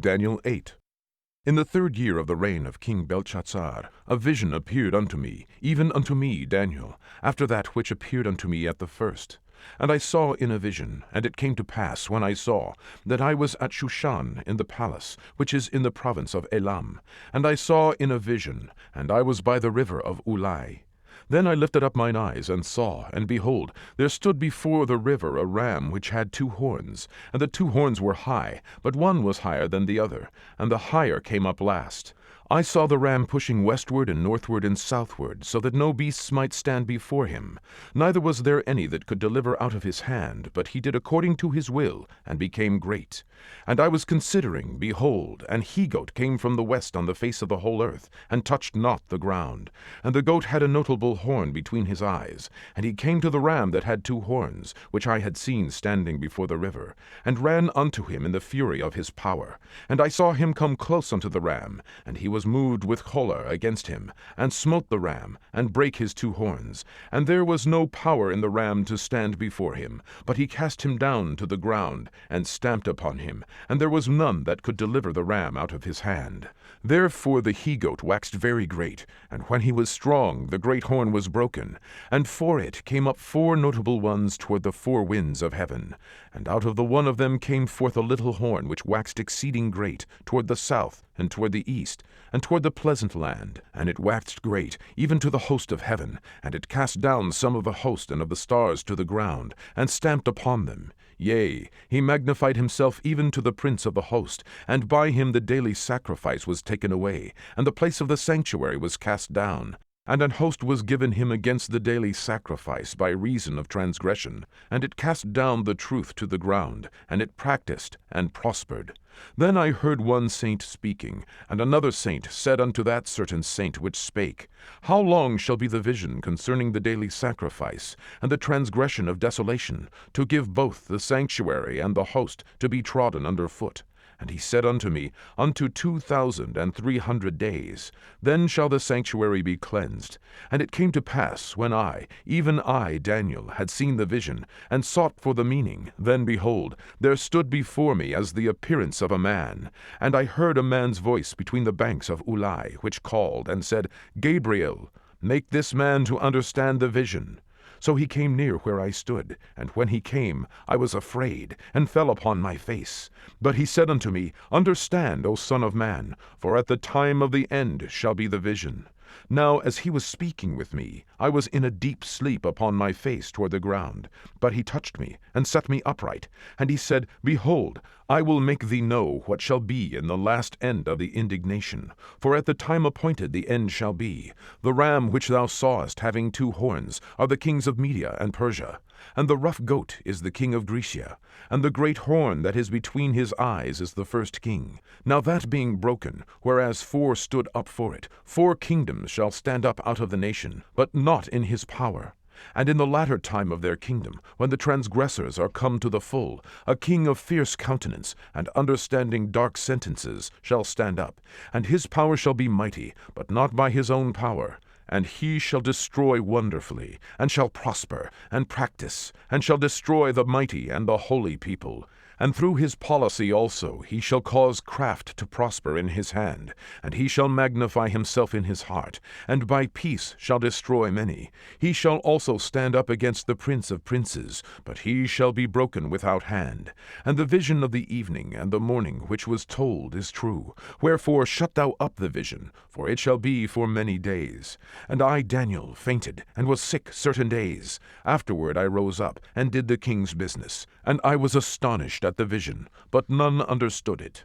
Daniel 8. In the 3rd year of the reign of King Belshazzar, a vision appeared unto me, even unto me, Daniel, after that which appeared unto me at the first. And I saw in a vision, and it came to pass, when I saw, that I was at Shushan in the palace, which is in the province of Elam. And I saw in a vision, and I was by the river of Ulai. Then I lifted up mine eyes, and saw, and behold, there stood before the river a ram which had 2 horns, and the 2 horns were high, but one was higher than the other, and the higher came up last. I saw the ram pushing westward and northward and southward, so that no beasts might stand before him. Neither was there any that could deliver out of his hand, but he did according to his will, and became great. And I was considering, behold, an he-goat came from the west on the face of the whole earth, and touched not the ground. And the goat had a notable horn between his eyes. And he came to the ram that had 2 horns, which I had seen standing before the river, and ran unto him in the fury of his power. And I saw him come close unto the ram, and he was moved with choler against him, and smote the ram, and brake his 2 horns. And there was no power in the ram to stand before him, but he cast him down to the ground, and stamped upon him, and there was none that could deliver the ram out of his hand. Therefore the he-goat waxed very great, and when he was strong, the great horn was broken, and for it came up 4 notable ones toward the 4 winds of heaven. And out of the one of them came forth a little horn, which waxed exceeding great, toward the south, and toward the east, and toward the pleasant land. And it waxed great, even to the host of heaven, and it cast down some of the host and of the stars to the ground, and stamped upon them. Yea, he magnified himself even to the prince of the host, and by him the daily sacrifice was taken away, and the place of the sanctuary was cast down. And an host was given him against the daily sacrifice by reason of transgression, and it cast down the truth to the ground, and it practiced and prospered. Then I heard one saint speaking, and another saint said unto that certain saint which spake, How long shall be the vision concerning the daily sacrifice, and the transgression of desolation, to give both the sanctuary and the host to be trodden under foot? And he said unto me, Unto 2,300 days. Then shall the sanctuary be cleansed. And it came to pass, when I, even I, Daniel, had seen the vision, and sought for the meaning, then behold, there stood before me as the appearance of a man. And I heard a man's voice between the banks of Ulai, which called, and said, Gabriel, make this man to understand the vision. So he came near where I stood, and when he came, I was afraid, and fell upon my face. But he said unto me, Understand, O son of man, for at the time of the end shall be the vision. Now as he was speaking with me, I was in a deep sleep upon my face toward the ground. But he touched me, and set me upright. And he said, Behold, I will make thee know what shall be in the last end of the indignation. For at the time appointed the end shall be. The ram which thou sawest having 2 horns are the kings of Media and Persia. And the rough goat is the king of Grecia. And the great horn that is between his eyes is the first king. Now that being broken, whereas 4 stood up for it, 4 kingdoms shall stand up out of the nation, but not in his power. And in the latter time of their kingdom, when the transgressors are come to the full, a king of fierce countenance, and understanding dark sentences, shall stand up. And his power shall be mighty, but not by his own power. And he shall destroy wonderfully, and shall prosper, and practice, and shall destroy the mighty and the holy people. And through his policy also he shall cause craft to prosper in his hand, and he shall magnify himself in his heart, and by peace shall destroy many. He shall also stand up against the prince of princes, but he shall be broken without hand. And the vision of the evening and the morning which was told is true. Wherefore shut thou up the vision, for it shall be for many days. And I, Daniel, fainted, and was sick certain days. Afterward I rose up, and did the king's business. And I was astonished at the vision, but none understood it.